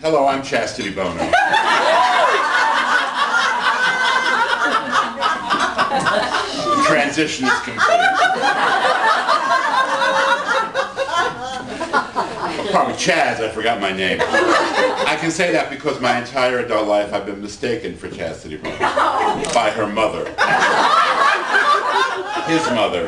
Hello, I'm Chastity Bono. The transition is complete. Probably Chaz, I forgot my name. I can say that because my entire adult life I've been mistaken for Chastity Bono by her mother. His mother.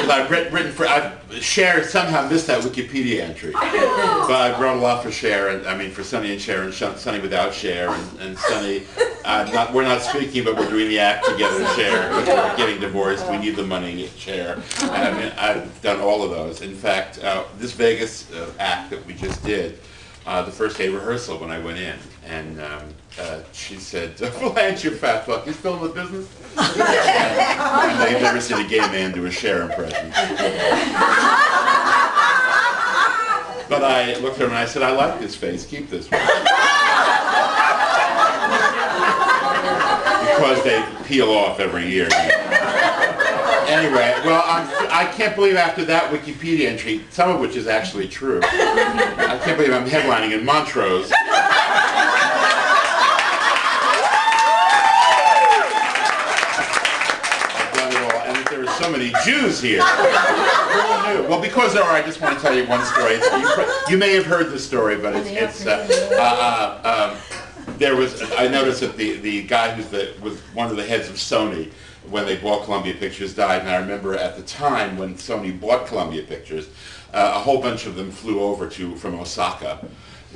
Because Cher somehow missed that Wikipedia entry. But I wrote a lot for Cher, for Sonny and Cher, and Sonny without Cher, and Sonny, we're not speaking, but we're doing the act together, Cher, we're getting divorced, we need the money, Cher. I've done all of those. In fact, this Vegas act that we just did, the first day rehearsal when I went in, and she said, Vilanch, you fat fuck, you still in the business? And they've never seen a gay man do a Cher impression. But I looked at her and I said, I like this face, keep this one. Because they peel off every year. Anyway, well, I can't believe after that Wikipedia entry, some of which is actually true, I can't believe I'm headlining in Montrose. So many Jews here. Well, because there are, I just want to tell you one story. You may have heard this story, but there was. I noticed that the guy was one of the heads of Sony when they bought Columbia Pictures died, and I remember at the time when Sony bought Columbia Pictures, a whole bunch of them flew over from Osaka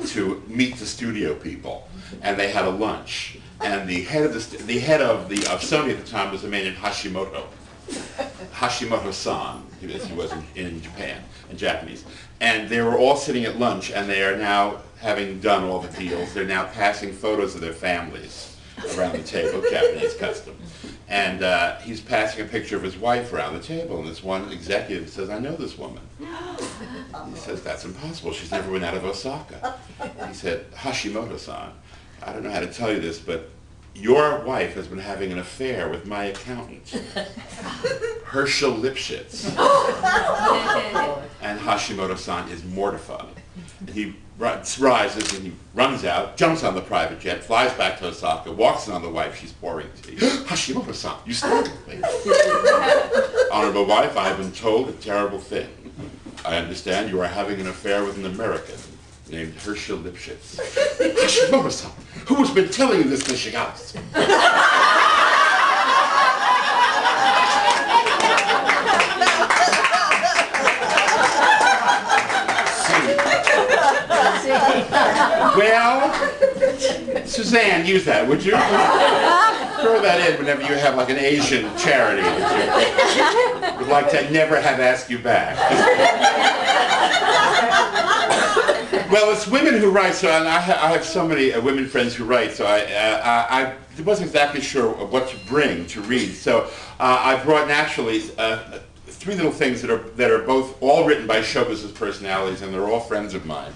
to meet the studio people, and they had a lunch. And the head of Sony at the time was a man named Hashimoto-san, as he was in Japan, in Japanese. And they were all sitting at lunch, and they are now, having done all the deals, they're now passing photos of their families around the table, Japanese custom. And he's passing a picture of his wife around the table, and this one executive says, I know this woman. He says, that's impossible, she's never been out of Osaka. He said, Hashimoto-san, I don't know how to tell you this, but your wife has been having an affair with my accountant, Herschel Lipschitz. And Hashimoto-san is mortified. And he rises and he runs out, jumps on the private jet, flies back to Osaka, walks in on the wife, she's pouring tea. Hashimoto-san, you startled me. Honorable wife, I have been told a terrible thing. I understand you are having an affair with an American named Herschel Lipschitz. Hashimoto-san, who has been telling you this, Nishigatsu? Well, Suzanne, use that, would you? Throw that in whenever you have like an Asian charity that you would like to never have asked you back. Well, it's women who write, so and I have so many women friends who write, so I wasn't exactly sure what to bring to read. So I brought naturally three little things that are both all written by show business personalities, and they're all friends of mine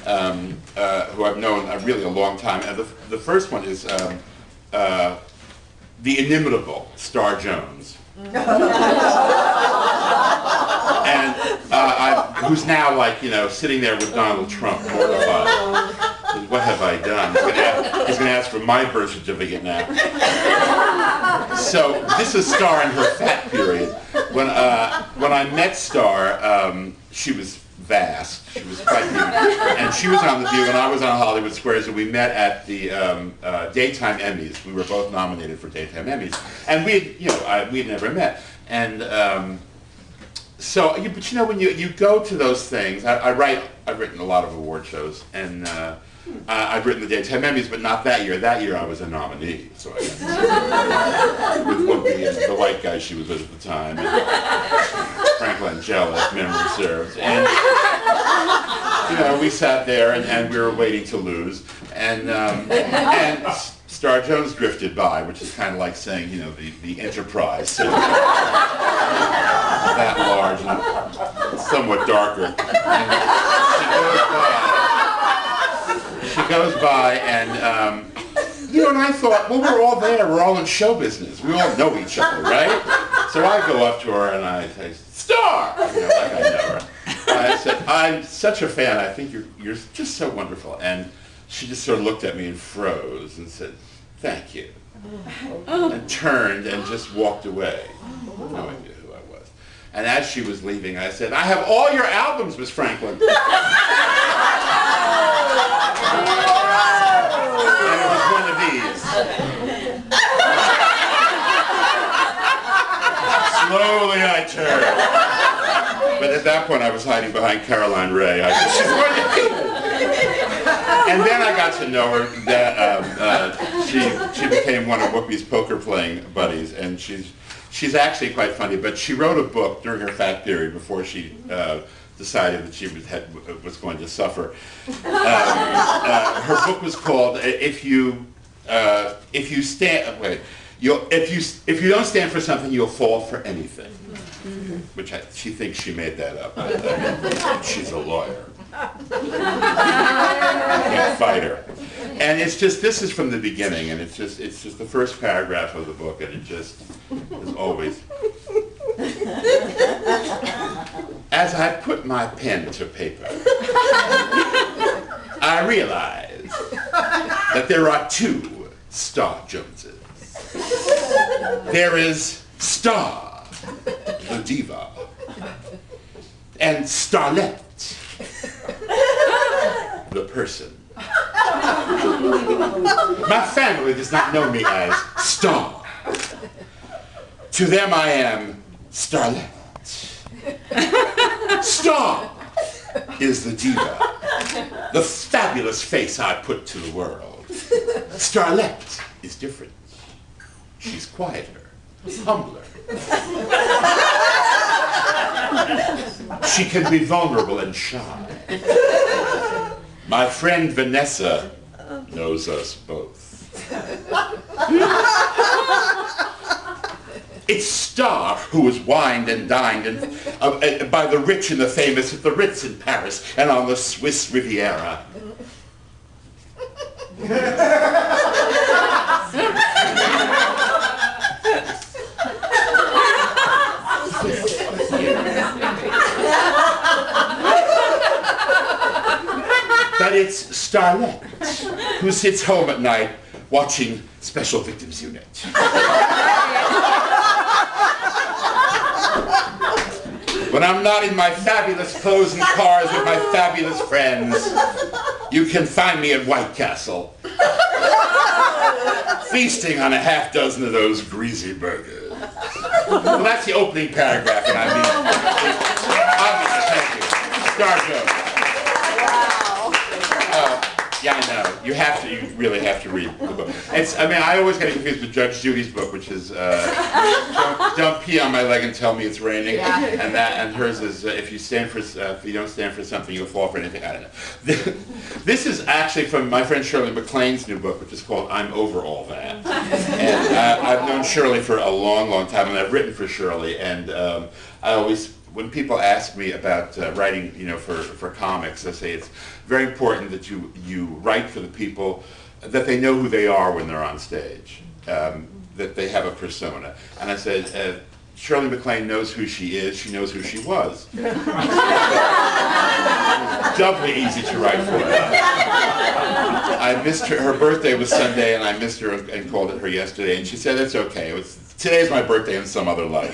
who I've known really a long time. And the first one is the inimitable Star Jones. And who's now sitting there with Donald Trump, mortified. What have I done? He's going to ask for my birth certificate now. So this is Star in her fat period. When I met Star, she was vast. She was quite huge, and she was on The View, and I was on Hollywood Squares, and we met at the Daytime Emmys. We were both nominated for Daytime Emmys, and we'd never met. And but when you go to those things, I've written a lot of award shows, and I've written the Daytime Emmys, but not that year. That year I was a nominee, so I guess. With Whoopi and the white guy she was with at the time, and Frank Langella, if memory serves. And we sat there and we were waiting to lose, and Star Jones drifted by, which is kind of like saying, the Enterprise. So, that large and somewhat darker. And she goes by and and I thought, well, we're all there, we're all in show business, we all know each other, right? So I go up to her and I say, Star! Like I know her. I said, I'm such a fan, I think you're just so wonderful. And she just sort of looked at me and froze and said, "Thank you," and turned and just walked away. No idea who I was. And as she was leaving, I said, "I have all your albums, Miss Franklin." And it was one of these. Slowly I turned. But at that point I was hiding behind Caroline Ray. I said, "She's going to be." And then I got to know her. That she became one of Whoopi's poker playing buddies, and she's actually quite funny. But she wrote a book during her fat period before she decided that she was going to suffer. Her book was called If you don't stand for something, you'll fall for anything. Which she thinks she made that up. She's a lawyer. I can't fight her. And it's just, this is from the beginning, and it's just the first paragraph of the book, and it just is always. As I put my pen to paper, I realize that there are two Star Joneses. There is Star, the diva, and Starlet, the person. My family does not know me as Star. To them I am Starlet. Star is the diva, the fabulous face I put to the world. Starlet is different. She's quieter, humbler. She can be vulnerable and shy. My friend Vanessa knows us both. It's Star who was wined and dined by the rich and the famous at the Ritz in Paris and on the Swiss Riviera. But it's Starlet who sits home at night watching Special Victims Unit. When I'm not in my fabulous clothes and cars with my fabulous friends, you can find me at White Castle, feasting on a half dozen of those greasy burgers. Well, that's the opening paragraph, and I mean, obviously, thank you. Star Jones. Yeah, I know. You really have to read the book. I always get confused with Judge Judy's book, which is don't pee on my leg and tell me it's raining, and hers is if you don't stand for something, you'll fall for anything. I don't know. This is actually from my friend Shirley MacLaine's new book, which is called I'm Over All That. And I've known Shirley for a long, long time, and I've written for Shirley, and I always. When people ask me about writing, for comics, I say it's very important that you write for the people, that they know who they are when they're on stage, that they have a persona. And I said, Shirley MacLaine knows who she is, she knows who she was. Doubly easy to write for her. I missed her birthday was Sunday, and I missed her and called it her yesterday, and she said, it's okay, today's my birthday in some other life.